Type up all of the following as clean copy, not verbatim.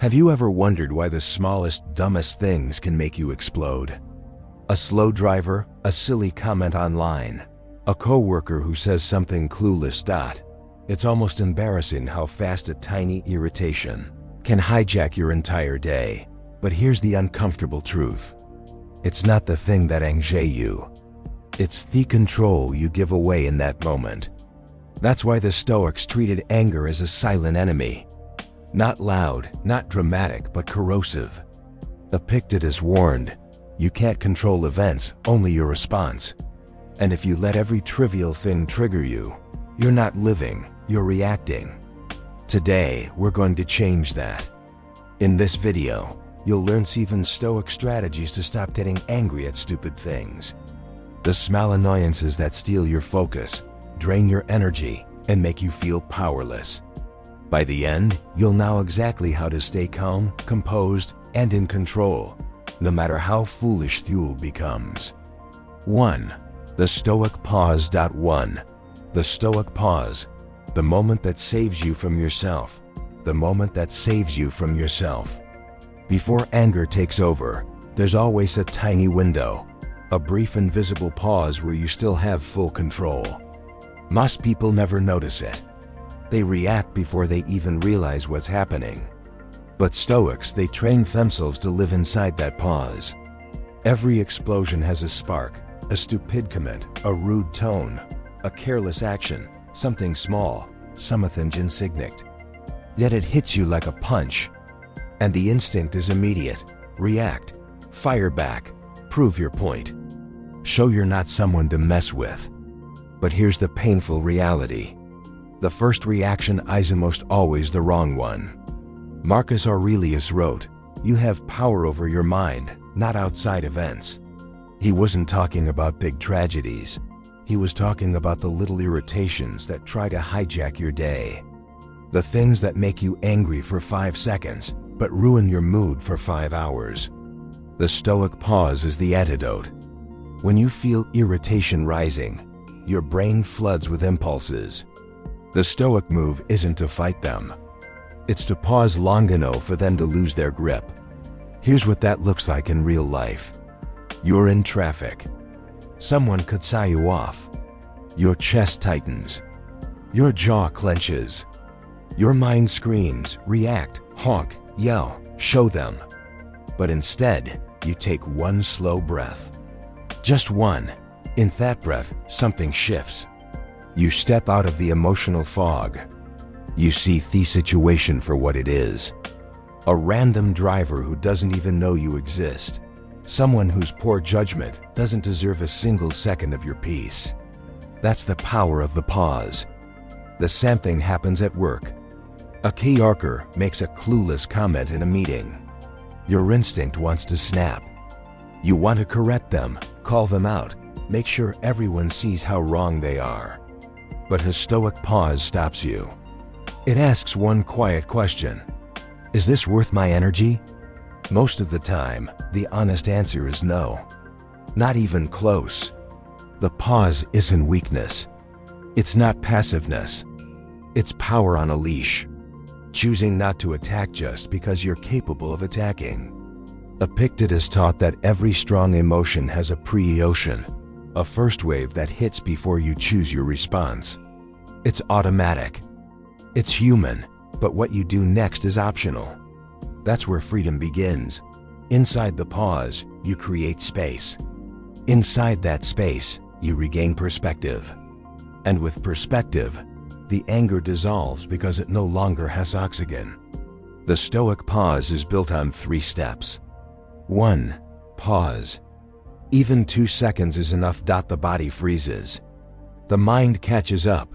Have you ever wondered why the smallest, dumbest things can make you explode? A slow driver, a silly comment online, a coworker who says something clueless. It's almost embarrassing how fast a tiny irritation can hijack your entire day. But here's the uncomfortable truth. It's not the thing that anxiates you. It's the control you give away in that moment. That's why the Stoics treated anger as a silent enemy. Not loud, not dramatic, but corrosive. Epictetus warned, you can't control events, only your response. And if you let every trivial thing trigger you, you're not living, you're reacting. Today, we're going to change that. In this video, you'll learn 7 Stoic strategies to stop getting angry at stupid things. The small annoyances that steal your focus, drain your energy, and make you feel powerless. By the end, you'll know exactly how to stay calm, composed, and in control, no matter how foolish fuel becomes. 1. The Stoic Pause. 1. The Stoic Pause. The moment that saves you from yourself. The moment that saves you from yourself. Before anger takes over, there's always a tiny window, a brief invisible pause where you still have full control. Most people never notice it. They react before they even realize what's happening. But Stoics, they train themselves to live inside that pause. Every explosion has a spark, a stupid comment, a rude tone, a careless action, something small, something insignificant. Yet it hits you like a punch. And the instinct is immediate. React, fire back, prove your point. Show you're not someone to mess with. But here's the painful reality. The first reaction is almost always the wrong one. Marcus Aurelius wrote, you have power over your mind, not outside events. He wasn't talking about big tragedies. He was talking about the little irritations that try to hijack your day. The things that make you angry for 5 seconds, but ruin your mood for 5 hours. The Stoic pause is the antidote. When you feel irritation rising, your brain floods with impulses. The Stoic move isn't to fight them. It's to pause long enough for them to lose their grip. Here's what that looks like in real life. You're in traffic. Someone cuts you off. Your chest tightens. Your jaw clenches. Your mind screams, react, honk, yell, show them. But instead, you take one slow breath. Just one. In that breath, something shifts. You step out of the emotional fog. You see the situation for what it is. A random driver who doesn't even know you exist. Someone whose poor judgment doesn't deserve a single second of your peace. That's the power of the pause. The same thing happens at work. A coworker makes a clueless comment in a meeting. Your instinct wants to snap. You want to correct them, call them out, make sure everyone sees how wrong they are. But a Stoic pause stops you. It asks one quiet question. Is this worth my energy? Most of the time, the honest answer is no. Not even close. The pause isn't weakness. It's not passiveness. It's power on a leash. Choosing not to attack just because you're capable of attacking. Epictetus taught that every strong emotion has a pre-emotion, a first wave that hits before you choose your response. It's automatic. It's human, but what you do next is optional. That's where freedom begins. Inside the pause, you create space. Inside that space, you regain perspective. And with perspective, the anger dissolves because it no longer has oxygen. The Stoic pause is built on 3 steps. 1. Pause. Even 2 seconds is enough. The body freezes. The mind catches up.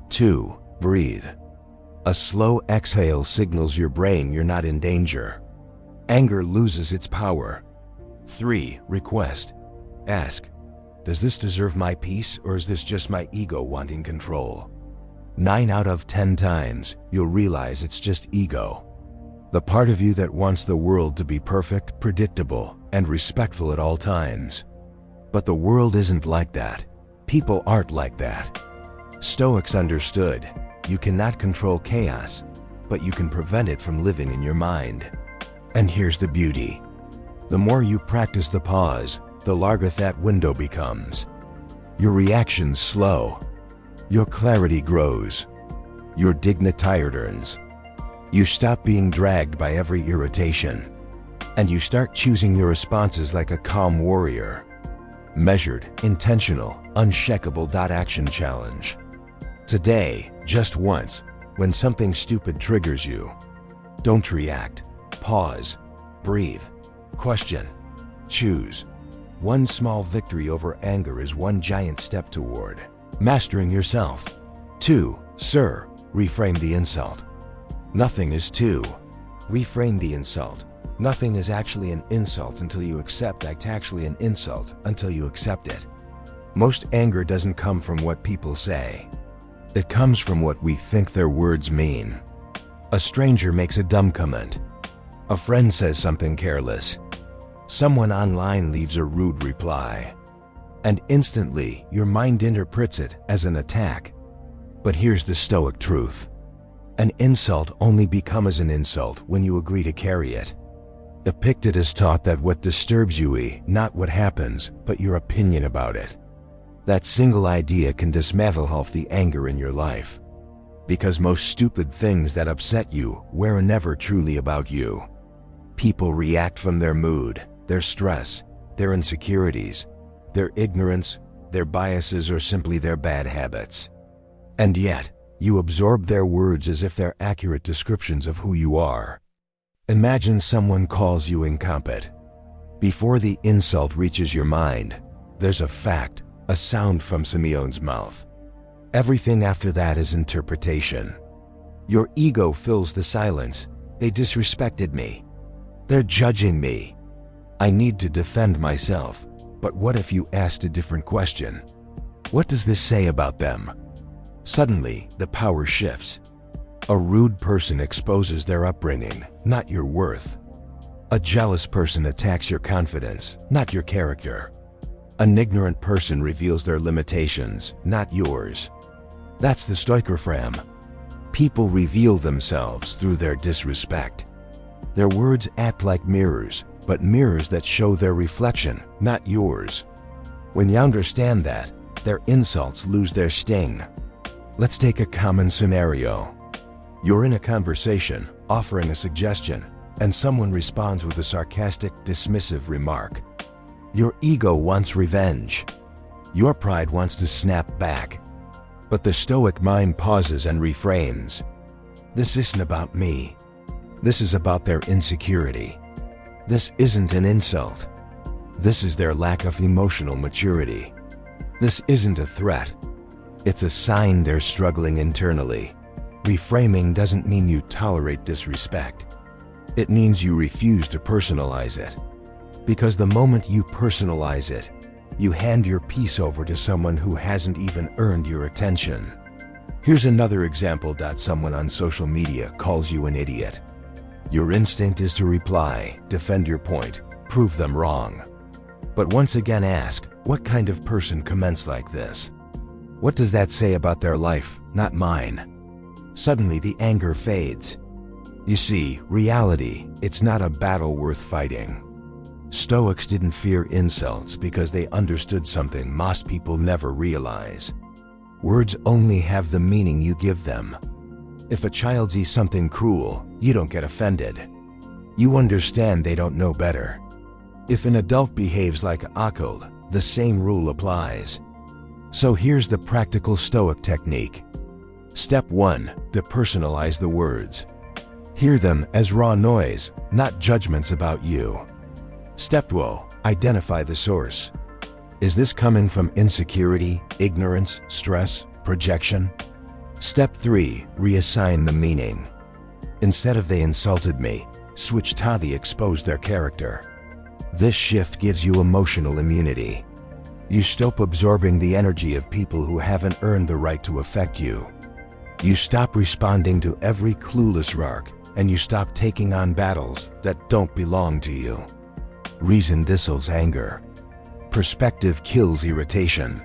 2. Breathe. A slow exhale signals your brain you're not in danger. Anger loses its power. 3. Request. Ask, does this deserve my peace, or is this just my ego wanting control? 9 out of 10 times, you'll realize it's just ego. The part of you that wants the world to be perfect, predictable, and respectful at all times. But the world isn't like that. People aren't like that. Stoics understood, you cannot control chaos, but you can prevent it from living in your mind. And here's the beauty. The more you practice the pause, the larger that window becomes. Your reactions slow. Your clarity grows. Your dignity returns. You stop being dragged by every irritation. And you start choosing your responses like a calm warrior. Measured, intentional, unshakable. Action challenge. Today, just once, when something stupid triggers you, don't react. Pause. Breathe. Question. Choose. One small victory over anger is one giant step toward mastering yourself. 2. Sir, reframe the insult. Nothing is 2. Reframe the insult. Nothing is actually an insult until you accept it's actually an insult until you accept it. Most anger doesn't come from what people say. It comes from what we think their words mean. A stranger makes a dumb comment. A friend says something careless. Someone online leaves a rude reply. And instantly, your mind interprets it as an attack. But here's the Stoic truth. An insult only becomes an insult when you agree to carry it. Epictetus taught that what disturbs you is not what happens, but your opinion about it. That single idea can dismantle half the anger in your life. Because most stupid things that upset you were never truly about you. People react from their mood, their stress, their insecurities, their ignorance, their biases, or simply their bad habits. And yet, you absorb their words as if they're accurate descriptions of who you are. Imagine someone calls you incompetent. Before the insult reaches your mind, there's a fact, a sound from Simeon's mouth. Everything after that is interpretation. Your ego fills the silence. They disrespected me. They're judging me. I need to defend myself. But what if you asked a different question? What does this say about them? Suddenly, the power shifts. A rude person exposes their upbringing, not your worth. A jealous person attacks your confidence, not your character. An ignorant person reveals their limitations, not yours. That's the Stoic reframe. People reveal themselves through their disrespect. Their words act like mirrors, but mirrors that show their reflection, not yours. When you understand that, their insults lose their sting. Let's take a common scenario. You're in a conversation, offering a suggestion, and someone responds with a sarcastic, dismissive remark. Your ego wants revenge. Your pride wants to snap back. But the Stoic mind pauses and reframes. This isn't about me. This is about their insecurity. This isn't an insult. This is their lack of emotional maturity. This isn't a threat. It's a sign they're struggling internally. Reframing doesn't mean you tolerate disrespect. It means you refuse to personalize it. Because the moment you personalize it, you hand your peace over to someone who hasn't even earned your attention. Here's another example. Someone on social media calls you an idiot. Your instinct is to reply, defend your point, prove them wrong. But once again ask, what kind of person comments like this? What does that say about their life, not mine? Suddenly the anger fades. You see, reality, it's not a battle worth fighting. Stoics didn't fear insults because they understood something most people never realize. Words only have the meaning you give them. If a child sees something cruel, you don't get offended. You understand they don't know better. If an adult behaves like a child, the same rule applies. So here's the practical Stoic technique. Step 1. Depersonalize the words. Hear them as raw noise, not judgments about you. Step 2. Identify the source. Is this coming from insecurity, ignorance, stress, projection? Step 3. Reassign the meaning. Instead of "they insulted me," switch to "they exposed their character." This shift gives you emotional immunity. You stop absorbing the energy of people who haven't earned the right to affect you. You stop responding to every clueless remark, and you stop taking on battles that don't belong to you. Reason dissolves anger. Perspective kills irritation.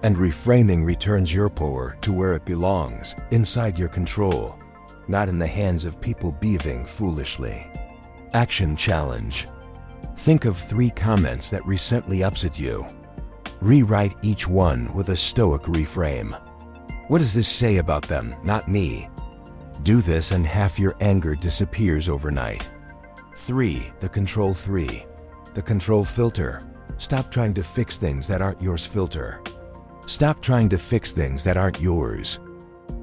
And reframing returns your power to where it belongs, inside your control. not in the hands of people behaving foolishly. Action challenge. Think of 3 comments that recently upset you. Rewrite each one with a Stoic reframe. What does this say about them, not me? Do this and half your anger disappears overnight. 3. The control 3. The control filter. Stop trying to fix things that aren't yours filter. Stop trying to fix things that aren't yours.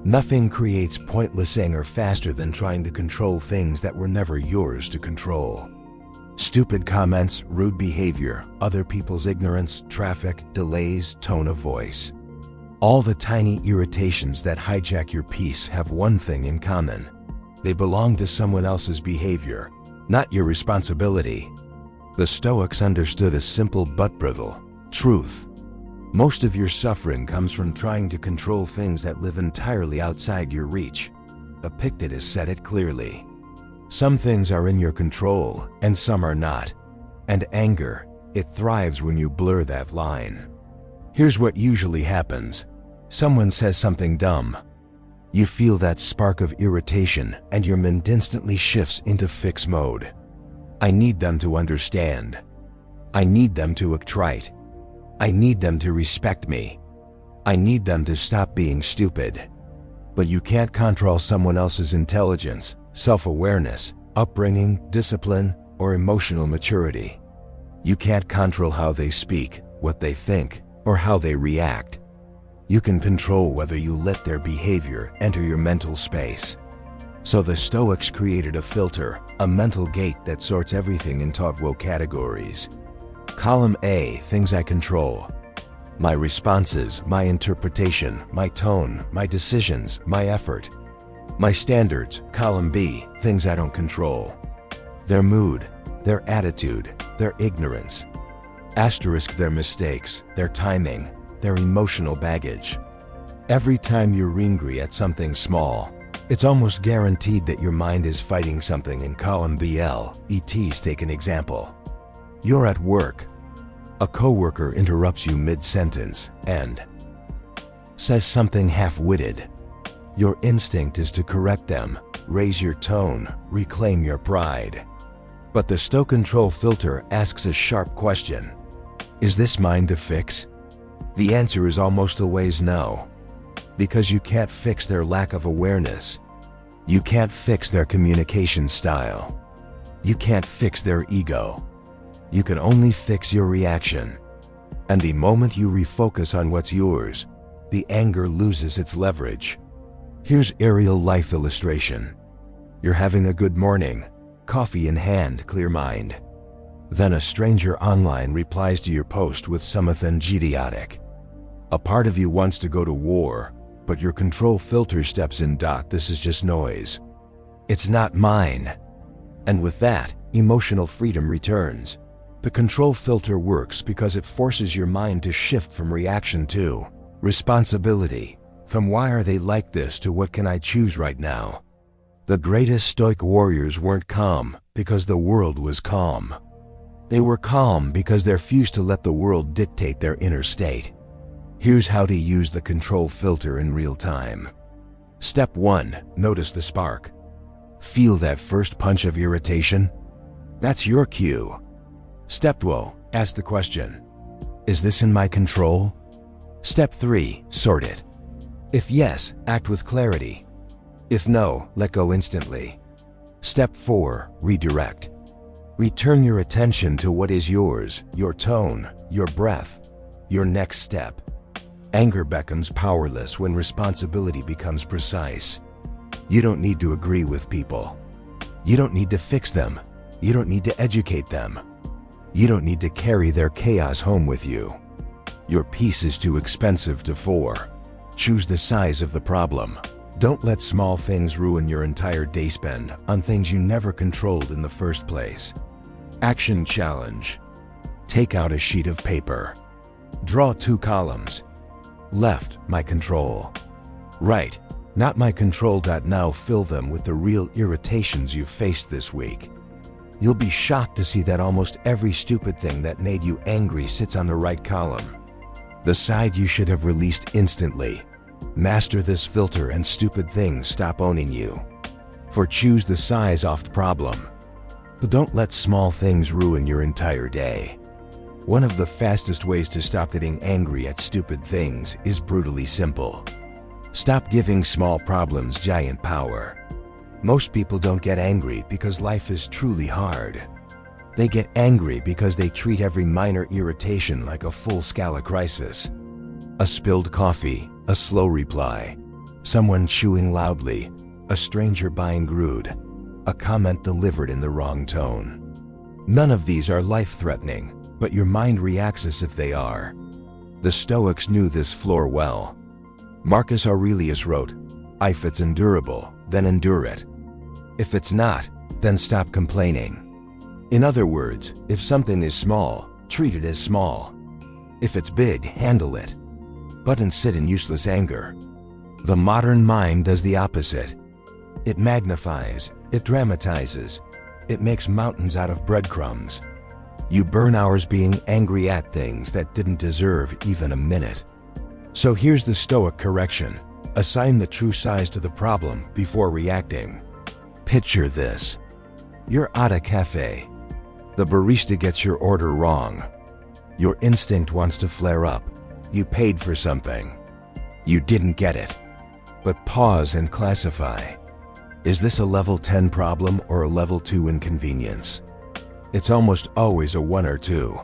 Nothing creates pointless anger faster than trying to control things that were never yours to control. Stupid comments, rude behavior, other people's ignorance, traffic, delays, tone of voice. All the tiny irritations that hijack your peace have one thing in common. They belong to someone else's behavior, not your responsibility. The Stoics understood a simple but brutal truth. Most of your suffering comes from trying to control things that live entirely outside your reach. Epictetus said it clearly. Some things are in your control, and some are not. And anger, it thrives when you blur that line. Here's what usually happens. Someone says something dumb. You feel that spark of irritation, and your mind instantly shifts into fix mode. I need them to understand. I need them to act right. I need them to respect me. I need them to stop being stupid. But you can't control someone else's intelligence, self-awareness, upbringing, discipline, or emotional maturity. You can't control how they speak, what they think, or how they react. You can control whether you let their behavior enter your mental space. So the Stoics created a filter, a mental gate that sorts everything into 12 categories. Column A, things I control. My responses, my interpretation, my tone, my decisions, my effort. My standards. Column B, things I don't control. Their mood, their attitude, their ignorance. Asterisk, their mistakes, their timing, their emotional baggage. Every time you're angry at something small, it's almost guaranteed that your mind is fighting something in column BL. ETs, take an example. You're at work. A coworker interrupts you mid-sentence and says something half-witted. Your instinct is to correct them, raise your tone, reclaim your pride. But the Stoic control filter asks a sharp question. Is this mine to fix? The answer is almost always no. Because you can't fix their lack of awareness. You can't fix their communication style. You can't fix their ego. You can only fix your reaction. And the moment you refocus on what's yours, the anger loses its leverage. Here's a real-life illustration. You're having a good morning, coffee in hand, clear mind. Then a stranger online replies to your post with something idiotic. A part of you wants to go to war, but your control filter steps in. This is just noise. It's not mine. And with that, emotional freedom returns. The control filter works because it forces your mind to shift from reaction to responsibility. From why are they like this to what can I choose right now? The greatest Stoic warriors weren't calm because the world was calm. They were calm because they refused to let the world dictate their inner state. Here's how to use the control filter in real time. Step 1. Notice the spark. Feel that first punch of irritation? That's your cue. Step 2. Ask the question. Is this in my control? Step 3. Sort it. If yes, act with clarity. If no, let go instantly. Step 4. Redirect. Return your attention to what is yours, your tone, your breath, your next step. Anger becomes powerless when responsibility becomes precise. You don't need to agree with people. You don't need to fix them. You don't need to educate them. You don't need to carry their chaos home with you. Your peace is too expensive to for. Choose the size of the problem. Don't let small things ruin your entire day spent on things you never controlled in the first place. Action challenge. Take out a sheet of paper. Draw 2 columns. Left, my control. Right, not my control. Now fill them with the real irritations you've faced this week. You'll be shocked to see that almost every stupid thing that made you angry sits on the right column. The side you should have released instantly. Master this filter and stupid things stop owning you. For choose the size of the problem. But don't let small things ruin your entire day. One of the fastest ways to stop getting angry at stupid things is brutally simple. Stop giving small problems giant power. Most people don't get angry because life is truly hard. They get angry because they treat every minor irritation like a full-scale crisis. A spilled coffee, a slow reply, someone chewing loudly, a stranger buying rude, a comment delivered in the wrong tone. None of these are life-threatening, but your mind reacts as if they are. The Stoics knew this flaw well. Marcus Aurelius wrote, "If it's endurable, then endure it. If it's not, then stop complaining." In other words, if something is small, treat it as small. If it's big, handle it. But don't sit in useless anger. The modern mind does the opposite. It magnifies, it dramatizes, it makes mountains out of breadcrumbs. You burn hours being angry at things that didn't deserve even a minute. So here's the Stoic correction. Assign the true size to the problem before reacting. Picture this. You're at a cafe. The barista gets your order wrong. Your instinct wants to flare up. You paid for something. You didn't get it. But pause and classify. Is this a level 10 problem or a level 2 inconvenience? It's almost always a 1 or 2.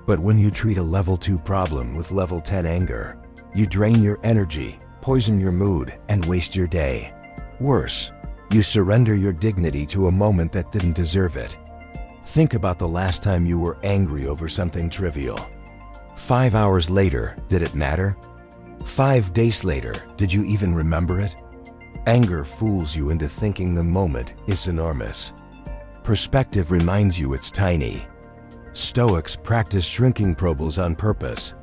But when you treat a level 2 problem with level 10 anger, you drain your energy, poison your mood, and waste your day. Worse, you surrender your dignity to a moment that didn't deserve it. Think about the last time you were angry over something trivial. 5 hours later, did it matter? 5 days later, did you even remember it? Anger fools you into thinking the moment is enormous. Perspective reminds you it's tiny. Stoics practiced shrinking probables on purpose.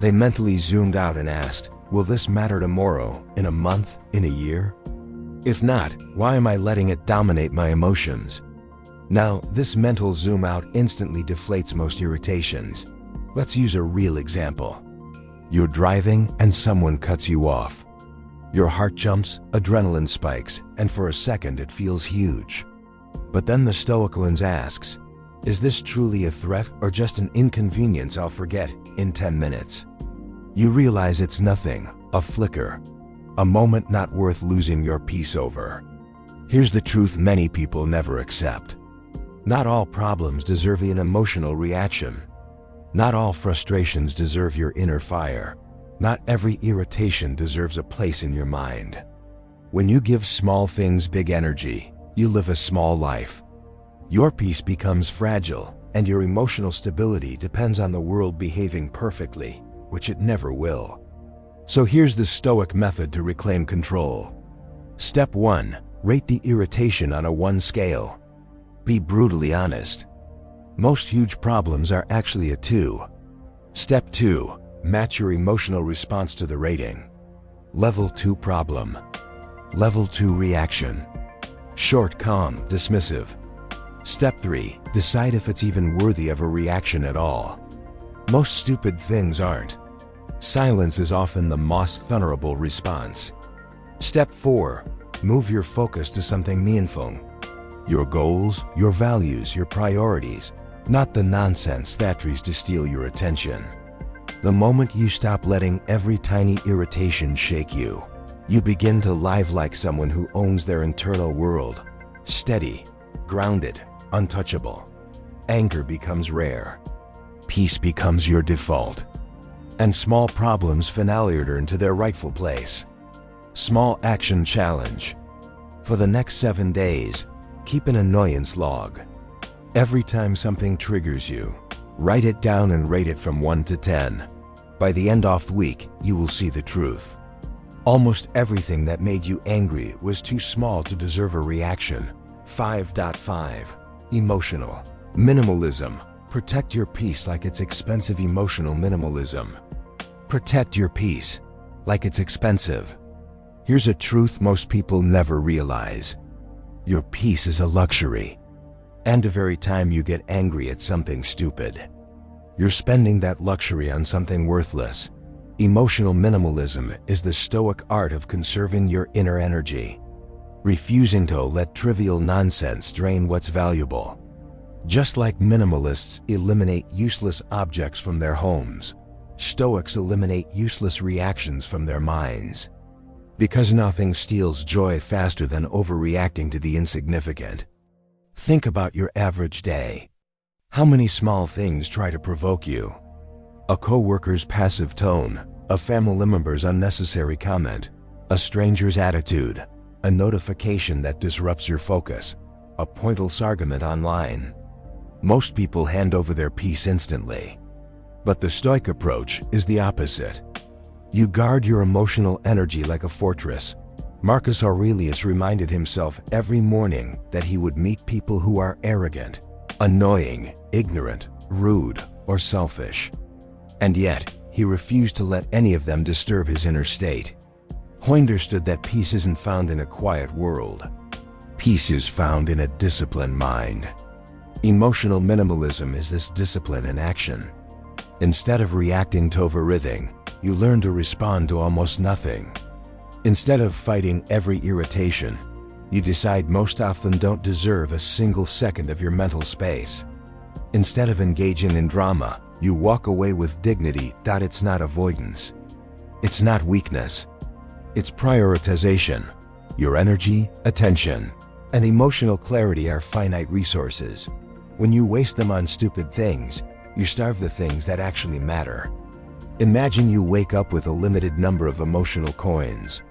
They mentally zoomed out and asked, will this matter tomorrow, in a month, in a year? If not, why am I letting it dominate my emotions? Now, this mental zoom out instantly deflates most irritations. Let's use a real example. You're driving and someone cuts you off. Your heart jumps, adrenaline spikes, and for a second it feels huge. But then the Stoic lens asks, is this truly a threat or just an inconvenience I'll forget in 10 minutes? You realize it's nothing, a flicker, a moment not worth losing your peace over. Here's the truth many people never accept. Not all problems deserve an emotional reaction. Not all frustrations deserve your inner fire. Not every irritation deserves a place in your mind. When you give small things big energy, you live a small life. Your peace becomes fragile, and your emotional stability depends on the world behaving perfectly, which it never will. So here's the Stoic method to reclaim control. Step 1. Rate the irritation on a 1 scale. Be brutally honest. Most huge problems are actually a 2. Step 2. Match your emotional response to the rating. Level 2 problem. Level 2 reaction. Short, calm, dismissive. Step 3. Decide if it's even worthy of a reaction at all. Most stupid things aren't. Silence is often the most vulnerable response. Step 4. Move your focus to something meaningful. Your goals, your values, your priorities, not the nonsense that tries to steal your attention. The moment you stop letting every tiny irritation shake you, you begin to live like someone who owns their internal world. Steady, grounded, untouchable. Anger becomes rare. Peace becomes your default. And small problems finally return to their rightful place. Small action challenge. For the next 7 days, keep an annoyance log. Every time something triggers you, write it down and rate it from 1 to 10. By the end of the week, you will see the truth. Almost everything that made you angry was too small to deserve a reaction. 5.5. Emotional minimalism. Protect your peace like it's expensive. Emotional minimalism. Protect your peace like it's expensive. Here's a truth most people never realize. Your peace is a luxury. And the very time you get angry at something stupid, you're spending that luxury on something worthless. Emotional minimalism is the Stoic art of conserving your inner energy. refusing to let trivial nonsense drain what's valuable. Just like minimalists eliminate useless objects from their homes, Stoics eliminate useless reactions from their minds. Because nothing steals joy faster than overreacting to the insignificant. Think about your average day. How many small things try to provoke you? A coworker's passive tone, a family member's unnecessary comment, a stranger's attitude, a notification that disrupts your focus, a pointless argument online. Most people hand over their peace instantly. But the Stoic approach is the opposite. You guard your emotional energy like a fortress. Marcus Aurelius reminded himself every morning that he would meet people who are arrogant, annoying, ignorant, rude, or selfish. And yet, he refused to let any of them disturb his inner state. He understood that peace isn't found in a quiet world. Peace is found in a disciplined mind. Emotional minimalism is this discipline in action. Instead of reacting to everything, you learn to respond to almost nothing. Instead of fighting every irritation, you decide most often don't deserve a single second of your mental space. Instead of engaging in drama, you walk away with dignity. It's not avoidance. It's not weakness. It's prioritization. Your energy, attention, and emotional clarity are finite resources. When you waste them on stupid things, you starve the things that actually matter. Imagine you wake up with a limited number of emotional coins.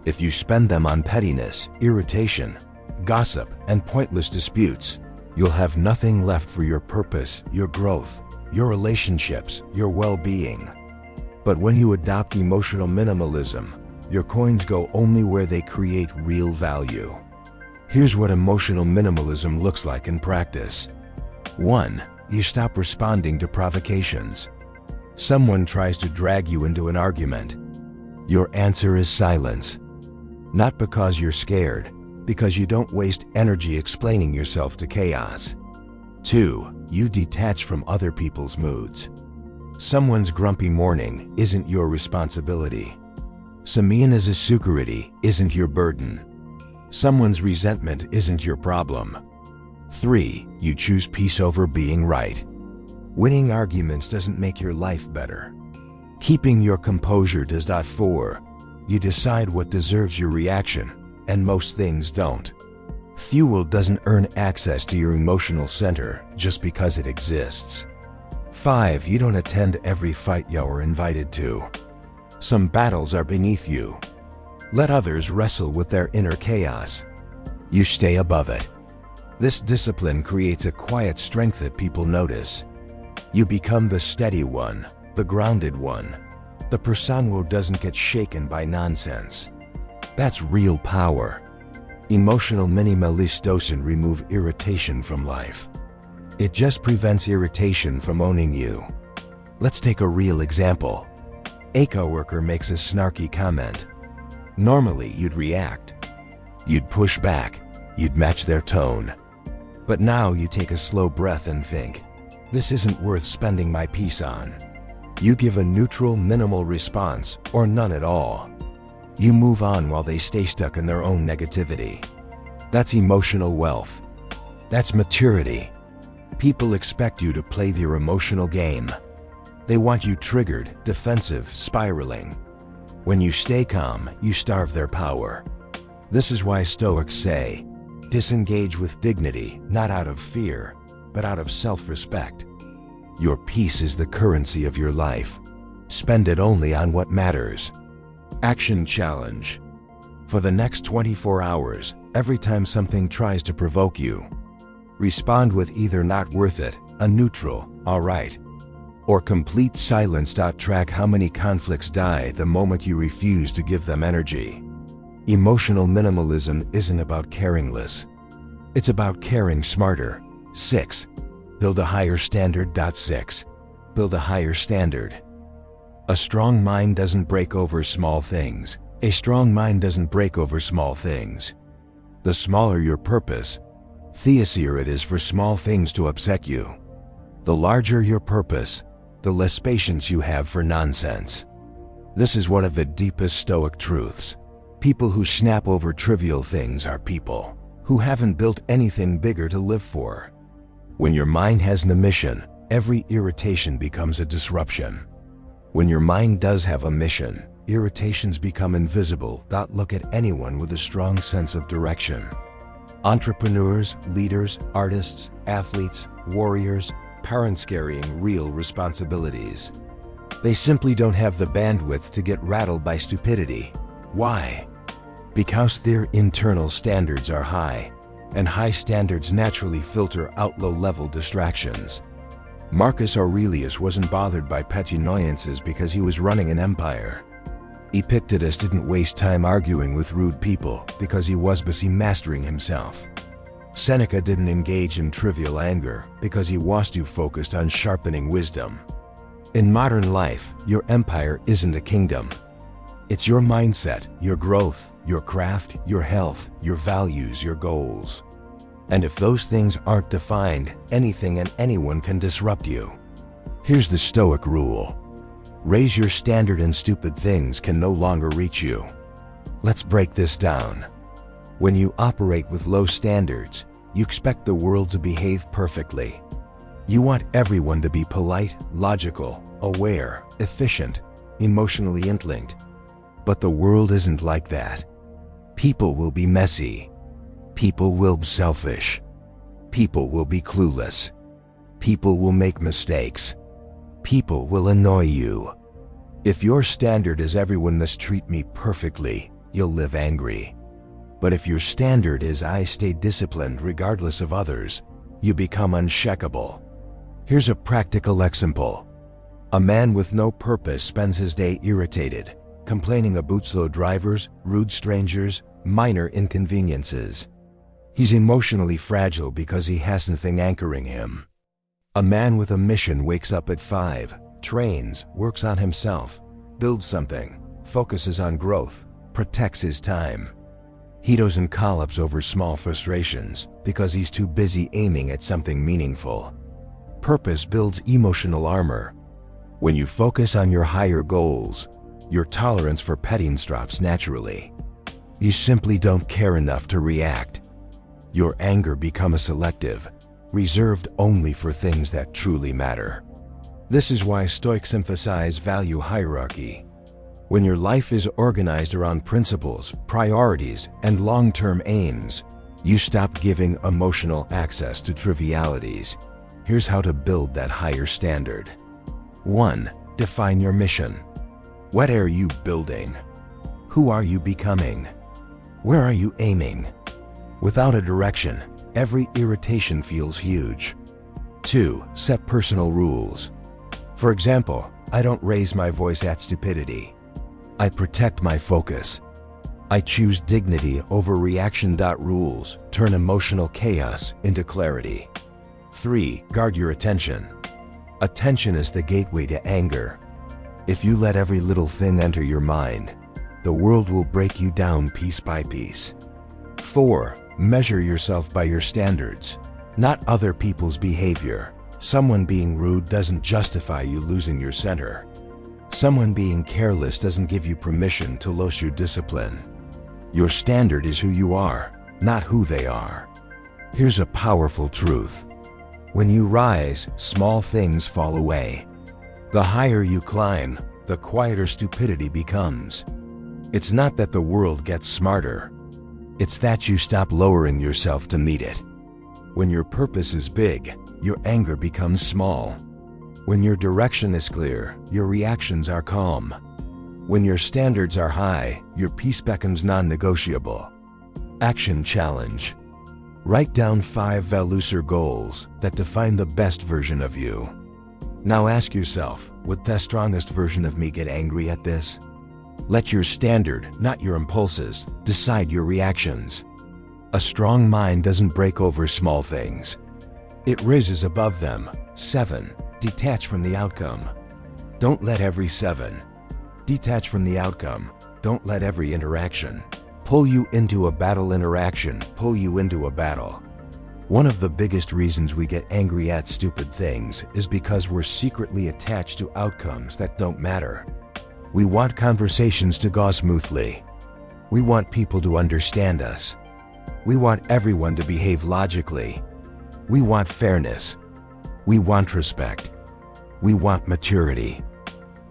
If you spend them on pettiness, irritation, gossip, and pointless disputes, you'll have nothing left for your purpose, your growth, your relationships, your well-being. But when you adopt emotional minimalism, your coins go only where they create real value. Here's what emotional minimalism looks like in practice. 1. You stop responding to provocations. Someone tries to drag you into an argument. Your answer is silence. Not because you're scared, because you don't waste energy explaining yourself to chaos. 2. You detach from other people's moods. Someone's grumpy morning isn't your responsibility. Semena's insecurity isn't your burden. Someone's resentment isn't your problem. 3. You choose peace over being right. Winning arguments doesn't make your life better. Keeping your composure does. 4. You decide what deserves your reaction, and most things don't. Fuel doesn't earn access to your emotional center just because it exists. 5. You don't attend every fight you're invited to. Some battles are beneath you. Let others wrestle with their inner chaos. You stay above it. This discipline creates a quiet strength that people notice. You become the steady one, the grounded one, the person who doesn't get shaken by nonsense. That's real power. Emotional minimalists doesn't remove irritation from life. It just prevents irritation from owning you. Let's take a real example. A coworker makes a snarky comment. Normally, you'd react. You'd push back. You'd match their tone. But now you take a slow breath and think, this isn't worth spending my peace on. You give a neutral, minimal response, or none at all. You move on while they stay stuck in their own negativity. That's emotional wealth. That's maturity. People expect you to play their emotional game. They want you triggered, defensive, spiraling. When you stay calm, you starve their power. This is why Stoics say, disengage with dignity, not out of fear, but out of self-respect. Your peace is the currency of your life. Spend it only on what matters. Action challenge. For the next 24 hours, every time something tries to provoke you, respond with either not worth it, a neutral, all right, or complete silence. Track how many conflicts die the moment you refuse to give them energy. Emotional minimalism isn't about caring less. It's about caring smarter. 6. Build a higher standard. 6. Build a higher standard. A strong mind doesn't break over small things. A strong mind doesn't break over small things. The smaller your purpose, the easier it is for small things to upset you. The larger your purpose, the less patience you have for nonsense. This is one of the deepest Stoic truths. People who snap over trivial things are people who haven't built anything bigger to live for. When your mind has a mission, every irritation becomes a disruption. When your mind does have a mission, irritations become invisible. Look at anyone with a strong sense of direction. Entrepreneurs, leaders, artists, athletes, warriors, parents carrying real responsibilities. They simply don't have the bandwidth to get rattled by stupidity. Why? Because their internal standards are high, and high standards naturally filter out low-level distractions. Marcus Aurelius wasn't bothered by petty annoyances because he was running an empire. Epictetus didn't waste time arguing with rude people because he was busy mastering himself. Seneca didn't engage in trivial anger because he was too focused on sharpening wisdom. In modern life, your empire isn't a kingdom. It's your mindset, your growth, your craft, your health, your values, your goals. And if those things aren't defined, anything and anyone can disrupt you. Here's the Stoic rule. Raise your standard and stupid things can no longer reach you. Let's break this down. When you operate with low standards, you expect the world to behave perfectly. You want everyone to be polite, logical, aware, efficient, emotionally interlinked. But the world isn't like that. People will be messy. People will be selfish. People will be clueless. People will make mistakes. People will annoy you. If your standard is everyone must treat me perfectly, you'll live angry. But if your standard is I stay disciplined regardless of others, you become unshakable. Here's a practical example. A man with no purpose spends his day irritated, complaining about slow drivers, rude strangers, minor inconveniences. He's emotionally fragile because he has nothing anchoring him. A man with a mission wakes up at 5, trains, works on himself, builds something, focuses on growth, protects his time. He doesn't collapse over small frustrations because he's too busy aiming at something meaningful. Purpose builds emotional armor. When you focus on your higher goals, your tolerance for pettiness drops naturally. You simply don't care enough to react. Your anger becomes selective, reserved only for things that truly matter. This is why Stoics emphasize value hierarchy. When your life is organized around principles, priorities, and long-term aims, you stop giving emotional access to trivialities. Here's how to build that higher standard. 1. Define your mission. What are you building? Who are you becoming? Where are you aiming? Without a direction, every irritation feels huge. 2. Set personal rules. For example, I don't raise my voice at stupidity. I protect my focus. I choose dignity over reaction. Rules turn emotional chaos into clarity. 3. Guard your attention. Attention is the gateway to anger. If you let every little thing enter your mind, the world will break you down piece by piece. 4. Measure yourself by your standards, not other people's behavior. Someone being rude doesn't justify you losing your center. Someone being careless doesn't give you permission to lose your discipline. Your standard is who you are, not who they are. Here's a powerful truth. When you rise, small things fall away. The higher you climb, the quieter stupidity becomes. It's not that the world gets smarter. It's that you stop lowering yourself to meet it. When your purpose is big, your anger becomes small. When your direction is clear, your reactions are calm. When your standards are high, your peace becomes non-negotiable. Action challenge. Write down 5 values or goals that define the best version of you. Now ask yourself, would the strongest version of me get angry at this? Let your standard, not your impulses, decide your reactions. A strong mind doesn't break over small things. It rises above them. 7. Detach from the outcome. Don't let every 7. Detach from the outcome. Don't let every interaction pull you into a battle. Interaction pull you into a battle. One of the biggest reasons we get angry at stupid things is because we're secretly attached to outcomes that don't matter. We want conversations to go smoothly. We want people to understand us. We want everyone to behave logically. We want fairness. We want respect. We want maturity.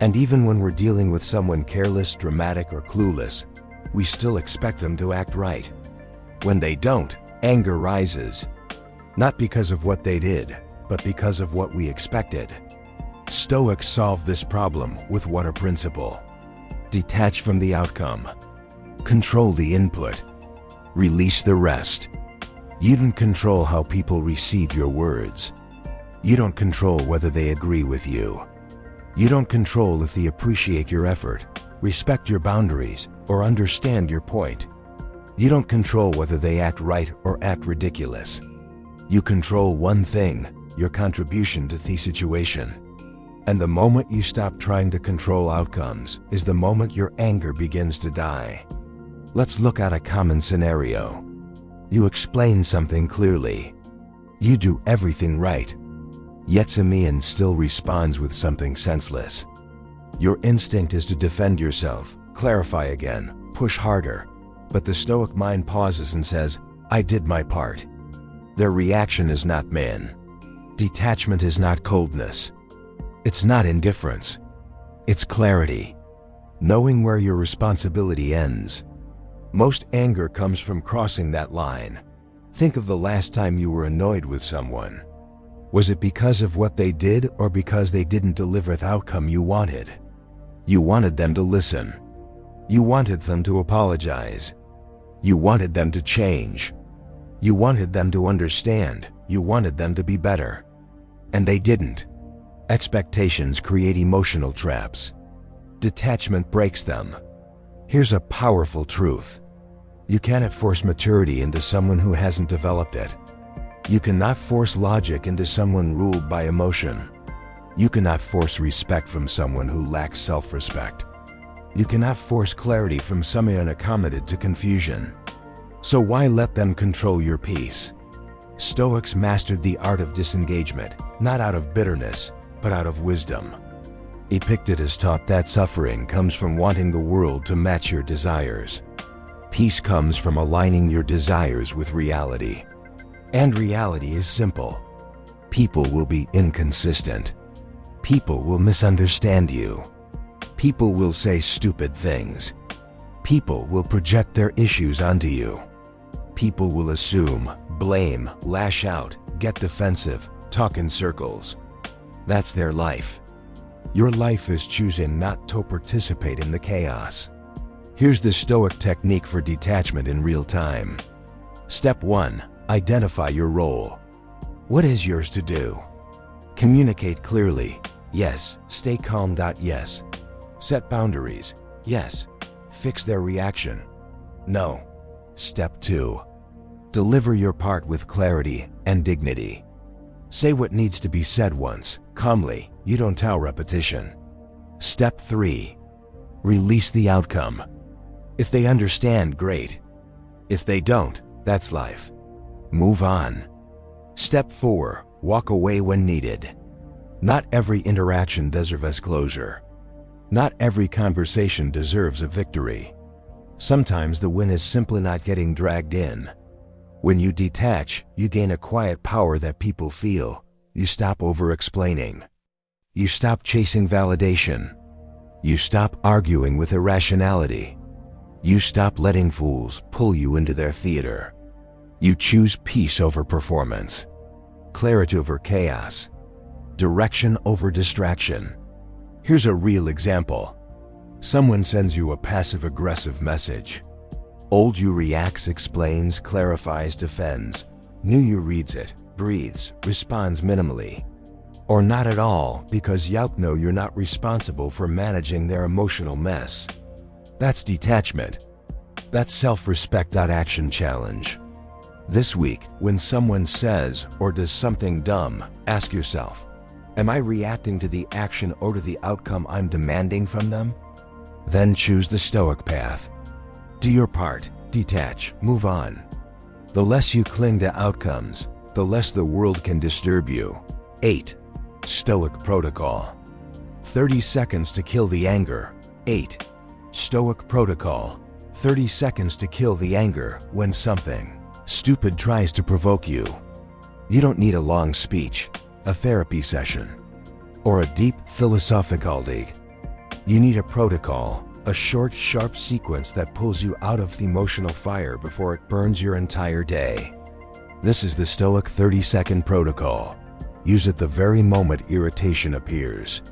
And even when we're dealing with someone careless, dramatic, or clueless, we still expect them to act right. When they don't, anger rises. Not because of what they did, but because of what we expected. Stoics solve this problem with what a principle. Detach from the outcome. Control the input. Release the rest. You don't control how people receive your words. You don't control whether they agree with you. You don't control if they appreciate your effort, respect your boundaries, or understand your point. You don't control whether they act right or act ridiculous. You control one thing, your contribution to the situation. And the moment you stop trying to control outcomes is the moment your anger begins to die. Let's look at a common scenario. You explain something clearly. You do everything right. Yet Simeon still responds with something senseless. Your instinct is to defend yourself, clarify again, push harder. But the Stoic mind pauses and says, I did my part. Their reaction is not man. Detachment is not coldness. It's not indifference. It's clarity. Knowing where your responsibility ends. Most anger comes from crossing that line. Think of the last time you were annoyed with someone. Was it because of what they did or because they didn't deliver the outcome you wanted? You wanted them to listen. You wanted them to apologize. You wanted them to change. You wanted them to understand. You wanted them to be better. And they didn't. Expectations create emotional traps. Detachment breaks them. Here's a powerful truth. You cannot force maturity into someone who hasn't developed it. You cannot force logic into someone ruled by emotion. You cannot force respect from someone who lacks self-respect. You cannot force clarity from someone accommodated to confusion. So why let them control your peace? Stoics mastered the art of disengagement, not out of bitterness, but out of wisdom. Epictetus taught that suffering comes from wanting the world to match your desires. Peace comes from aligning your desires with reality. And reality is simple. People will be inconsistent. People will misunderstand you. People will say stupid things. People will project their issues onto you. People will assume, blame, lash out, get defensive, talk in circles. That's their life. Your life is choosing not to participate in the chaos. Here's the Stoic technique for detachment in real time. Step 1. Identify your role. What is yours to do? Communicate clearly. Yes. Stay calm. Yes. Set boundaries. Yes. Fix their reaction. No. Step 2. Deliver your part with clarity and dignity. Say what needs to be said once, calmly. You don't allow repetition. Step 3. Release the outcome. If they understand, great. If they don't, that's life. Move on. Step 4. Walk away when needed. Not every interaction deserves closure. Not every conversation deserves a victory. Sometimes the win is simply not getting dragged in. When you detach, you gain a quiet power that people feel. You stop over-explaining. You stop chasing validation. You stop arguing with irrationality. You stop letting fools pull you into their theater. You choose peace over performance, clarity over chaos, direction over distraction. Here's a real example. Someone sends you a passive-aggressive message. Old you reacts, explains, clarifies, defends. New you reads it, breathes, responds minimally. Or not at all, because you know you're not responsible for managing their emotional mess. That's detachment. That's self-respect. Action challenge. This week, when someone says or does something dumb, ask yourself, am I reacting to the action or to the outcome I'm demanding from them? Then choose the Stoic path. Do your part, detach, move on. The less you cling to outcomes, the less the world can disturb you. 8. Stoic protocol. 30 seconds to kill the anger. 8. Stoic protocol. 30 seconds to kill the anger when something stupid tries to provoke you. You don't need a long speech, a therapy session, or a deep philosophical dig. You need a protocol, a short, sharp sequence that pulls you out of the emotional fire before it burns your entire day. This is the Stoic 30-second protocol. Use it the very moment irritation appears.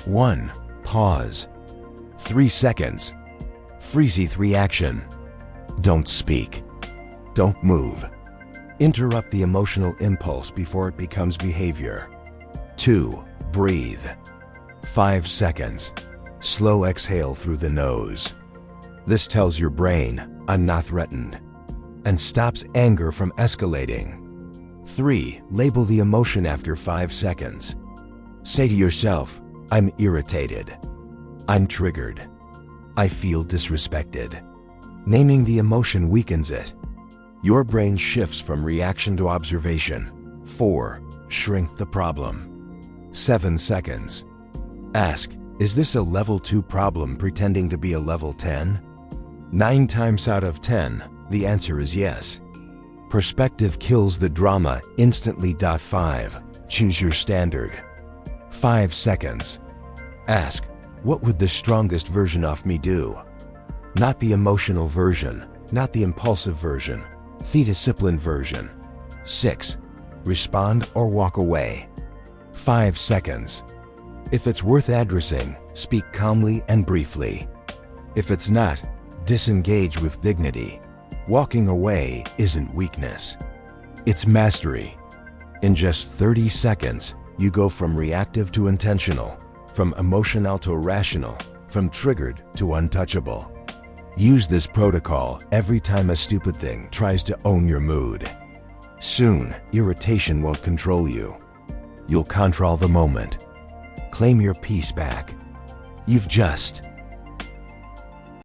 1. Pause. 3 seconds. Freeze reaction. Don't speak. Don't move. Interrupt the emotional impulse before it becomes behavior. 2. Breathe. 5 seconds. Slow exhale through the nose. This tells your brain, I'm not threatened, and stops anger from escalating. 3. Label the emotion after 5 seconds. Say to yourself, I'm irritated. I'm triggered. I feel disrespected. Naming the emotion weakens it. Your brain shifts from reaction to observation. 4. Shrink the problem. 7 seconds. Ask, is this a level 2 problem pretending to be a level 10? 9 times out of 10, the answer is yes. Perspective kills the drama instantly. 5. Choose your standard. 5 seconds. Ask, what would the strongest version of me do? Not the emotional version, not the impulsive version, the disciplined version. 6. Respond or walk away. 5 seconds. If it's worth addressing, speak calmly and briefly. If it's not, disengage with dignity. Walking away isn't weakness. It's mastery. In just 30 seconds, you go from reactive to intentional, from emotional to rational, from triggered to untouchable. Use this protocol every time a stupid thing tries to own your mood. Soon, irritation won't control you. You'll control the moment. Claim your peace back. You've just